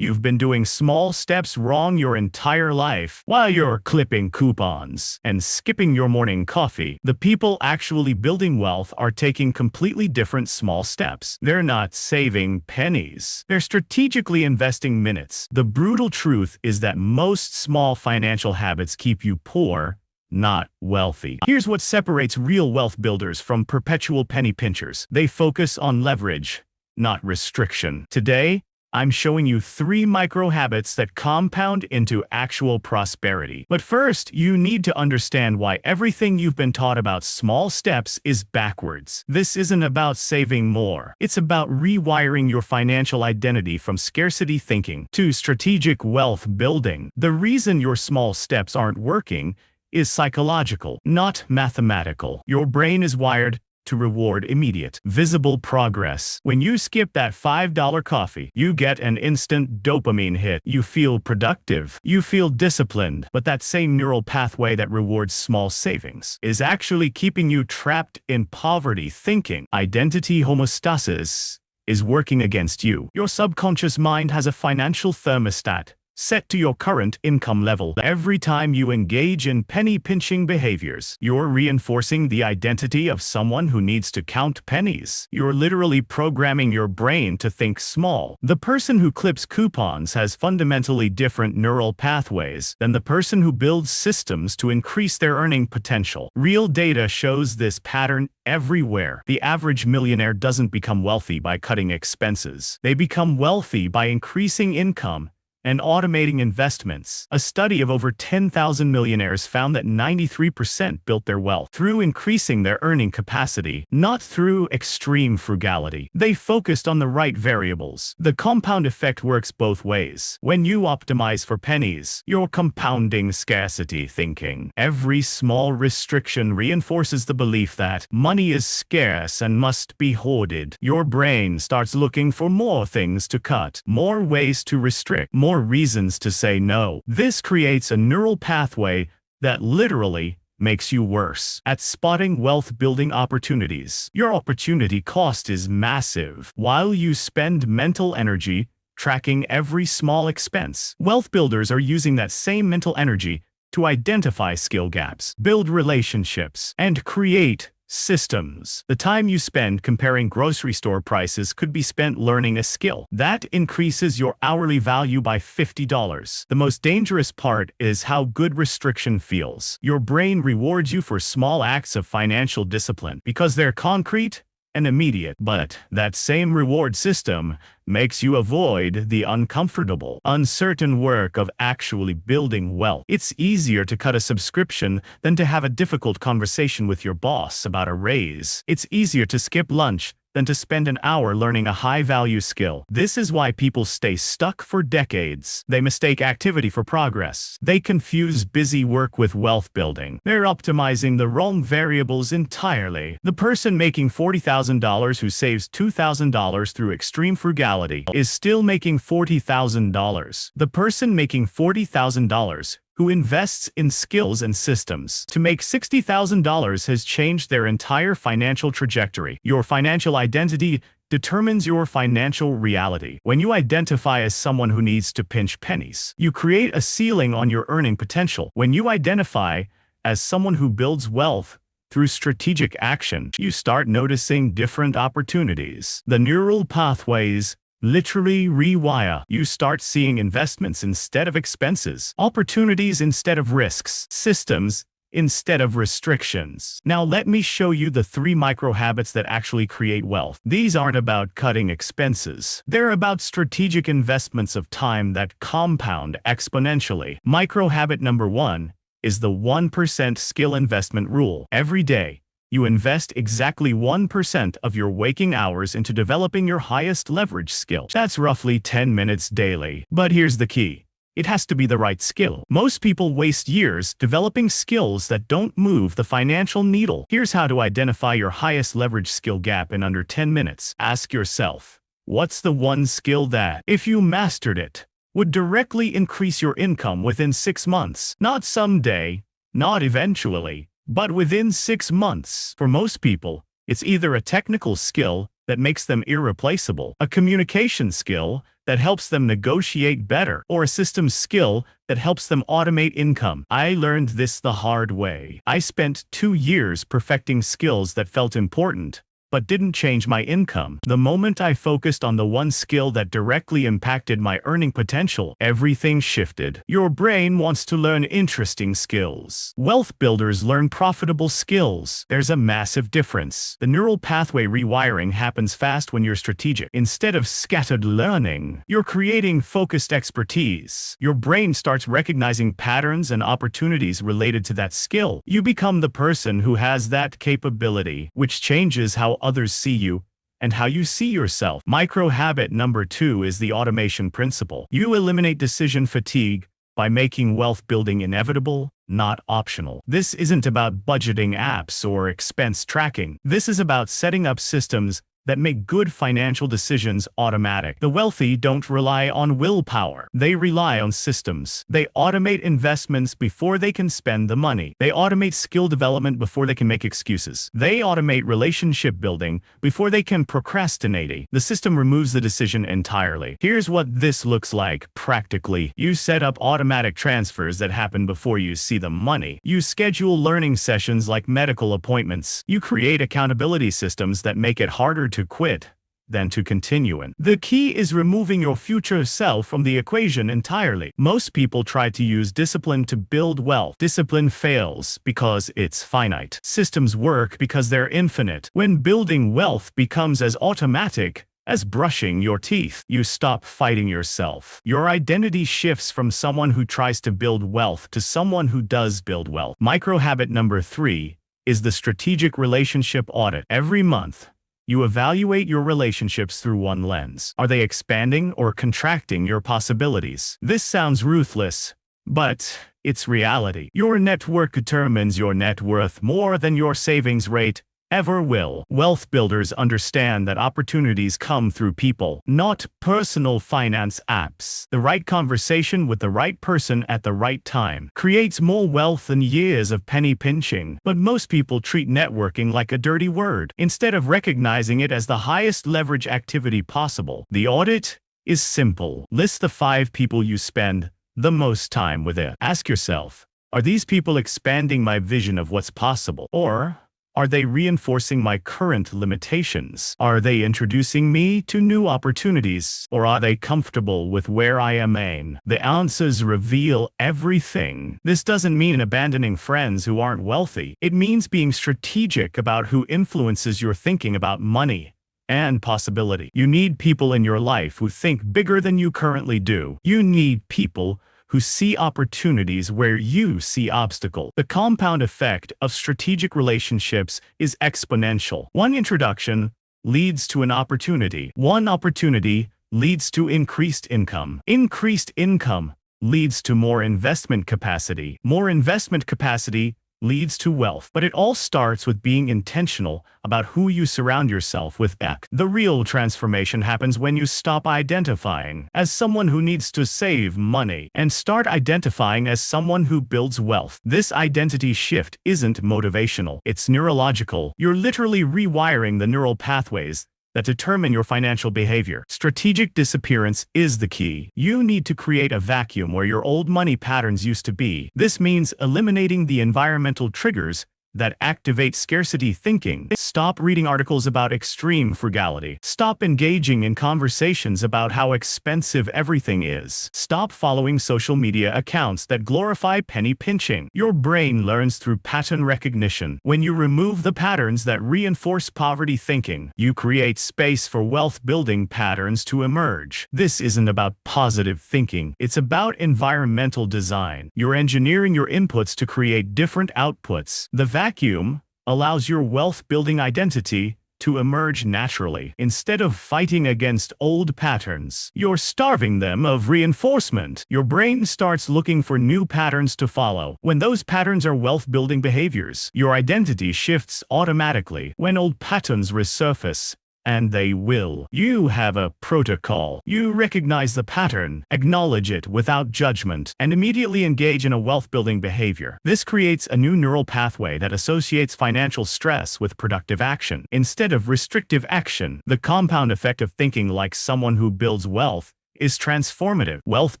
You've been doing small steps wrong your entire life. While you're clipping coupons and skipping your morning coffee, the people actually building wealth are taking completely different small steps. They're not saving pennies. They're strategically investing minutes. The brutal truth is that most small financial habits keep you poor, not wealthy. Here's what separates real wealth builders from perpetual penny pinchers. They focus on leverage, not restriction. Today, I'm showing you 3 micro habits that compound into actual prosperity. But first, you need to understand why everything you've been taught about small steps is backwards. This isn't about saving more. It's about rewiring your financial identity from scarcity thinking to strategic wealth building. The reason your small steps aren't working is psychological, not mathematical. Your brain is wired to reward immediate, visible progress. When you skip that $5 coffee, you get an instant dopamine hit. You feel productive. You feel disciplined. But that same neural pathway that rewards small savings is actually keeping you trapped in poverty thinking. Identity homeostasis is working against you. Your subconscious mind has a financial thermostat set to your current income level. Every time you engage in penny-pinching behaviors, you're reinforcing the identity of someone who needs to count pennies. You're literally programming your brain to think small. The person who clips coupons has fundamentally different neural pathways than the person who builds systems to increase their earning potential. Real data shows this pattern everywhere. The average millionaire doesn't become wealthy by cutting expenses. They become wealthy by increasing income and automating investments. A study of over 10,000 millionaires found that 93% built their wealth through increasing their earning capacity, not through extreme frugality. They focused on the right variables. The compound effect works both ways. When you optimize for pennies, you're compounding scarcity thinking. Every small restriction reinforces the belief that money is scarce and must be hoarded. Your brain starts looking for more things to cut, more ways to restrict, more reasons to say no. This creates a neural pathway that literally makes you worse at spotting wealth-building opportunities. Your opportunity cost is massive. While you spend mental energy tracking every small expense, wealth builders are using that same mental energy to identify skill gaps, build relationships, and create systems. The time you spend comparing grocery store prices could be spent learning a skill. That increases your hourly value by $50. The most dangerous part is how good restriction feels. Your brain rewards you for small acts of financial discipline because they're concrete and immediate. But that same reward system makes you avoid the uncomfortable, uncertain work of actually building wealth. It's easier to cut a subscription than to have a difficult conversation with your boss about a raise. It's easier to skip lunch than to spend an hour learning a high-value skill. This is why people stay stuck for decades. They mistake activity for progress. They confuse busy work with wealth building. They're optimizing the wrong variables entirely. The person making $40,000 who saves $2,000 through extreme frugality is still making $40,000. The person making $40,000 who invests in skills and systems to make $60,000 has changed their entire financial trajectory. Your financial identity determines your financial reality. When you identify as someone who needs to pinch pennies, you create a ceiling on your earning potential. When you identify as someone who builds wealth through strategic action, you start noticing different opportunities. The neural pathways literally rewire. You start seeing investments instead of expenses, opportunities instead of risks, systems instead of restrictions. Now let me show you the 3 micro habits that actually create wealth. These aren't about cutting expenses. They're about strategic investments of time that compound exponentially. Micro habit number 1 is the 1% skill investment rule. Every day, you invest exactly 1% of your waking hours into developing your highest leverage skill. That's roughly 10 minutes daily. But here's the key. It has to be the right skill. Most people waste years developing skills that don't move the financial needle. Here's how to identify your highest leverage skill gap in under 10 minutes. Ask yourself, what's the one skill that, if you mastered it, would directly increase your income within 6 months? Not someday, not eventually, but within 6 months. For most people, it's either a technical skill that makes them irreplaceable, a communication skill that helps them negotiate better, or a systems skill that helps them automate income. I learned this the hard way. I spent 2 years perfecting skills that felt important, but didn't change my income. The moment I focused on the one skill that directly impacted my earning potential, everything shifted. Your brain wants to learn interesting skills. Wealth builders learn profitable skills. There's a massive difference. The neural pathway rewiring happens fast when you're strategic. Instead of scattered learning, you're creating focused expertise. Your brain starts recognizing patterns and opportunities related to that skill. You become the person who has that capability, which changes how others see you and how you see yourself. Micro habit number 2 is the automation principle. You eliminate decision fatigue by making wealth building inevitable, not optional. This isn't about budgeting apps or expense tracking. This is about setting up systems that make good financial decisions automatic. The wealthy don't rely on willpower. They rely on systems. They automate investments before they can spend the money. They automate skill development before they can make excuses. They automate relationship building before they can procrastinate. The system removes the decision entirely. Here's what this looks like practically. You set up automatic transfers that happen before you see the money. You schedule learning sessions like medical appointments. You create accountability systems that make it harder to quit than to continue in. The key is removing your future self from the equation entirely. Most people try to use discipline to build wealth. Discipline fails because it's finite. Systems work because they're infinite. When building wealth becomes as automatic as brushing your teeth, you stop fighting yourself. Your identity shifts from someone who tries to build wealth to someone who does build wealth. Micro habit number 3 is the strategic relationship audit. Every month, you evaluate your relationships through one lens. Are they expanding or contracting your possibilities? This sounds ruthless, but it's reality. Your network determines your net worth more than your savings rate ever will. Wealth builders understand that opportunities come through people, not personal finance apps. The right conversation with the right person at the right time creates more wealth than years of penny pinching. But most people treat networking like a dirty word, instead of recognizing it as the highest leverage activity possible. The audit is simple. List the 5 people you spend the most time with. Ask yourself, are these people expanding my vision of what's possible? Or are they reinforcing my current limitations? Are they introducing me to new opportunities? Or are they comfortable with where I am? The answers reveal everything. This doesn't mean abandoning friends who aren't wealthy. It means being strategic about who influences your thinking about money and possibility. You need people in your life who think bigger than you currently do. You need people who see opportunities where you see obstacles. The compound effect of strategic relationships is exponential. One introduction leads to an opportunity. One opportunity leads to increased income. Increased income leads to more investment capacity. More investment capacity leads to wealth. But it all starts with being intentional about who you surround yourself with. The real transformation happens when you stop identifying as someone who needs to save money and start identifying as someone who builds wealth. This identity shift isn't motivational, it's neurological. You're literally rewiring the neural pathways that determine your financial behavior. Strategic disappearance is the key. You need to create a vacuum where your old money patterns used to be. This means eliminating the environmental triggers that activate scarcity thinking. Stop reading articles about extreme frugality. Stop engaging in conversations about how expensive everything is. Stop following social media accounts that glorify penny pinching. Your brain learns through pattern recognition. When you remove the patterns that reinforce poverty thinking, you create space for wealth-building patterns to emerge. This isn't about positive thinking. It's about environmental design. You're engineering your inputs to create different outputs. The vacuum allows your wealth-building identity to emerge naturally. Instead of fighting against old patterns, you're starving them of reinforcement. Your brain starts looking for new patterns to follow. When those patterns are wealth-building behaviors, your identity shifts automatically. When old patterns resurface and they will. You have a protocol. You recognize the pattern, acknowledge it without judgment, and immediately engage in a wealth-building behavior. This creates a new neural pathway that associates financial stress with productive action, instead of restrictive action. The compound effect of thinking like someone who builds wealth is transformative. Wealth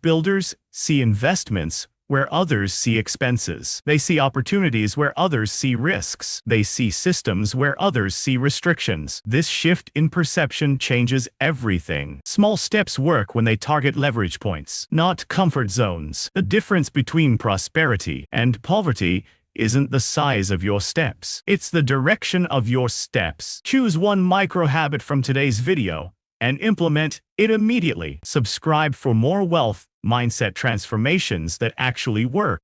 builders see investments where others see expenses. They see opportunities where others see risks. They see systems where others see restrictions. This shift in perception changes everything. Small steps work when they target leverage points, not comfort zones. The difference between prosperity and poverty isn't the size of your steps. It's the direction of your steps. Choose one micro habit from today's video and implement it immediately. Subscribe for more wealth mindset transformations that actually work.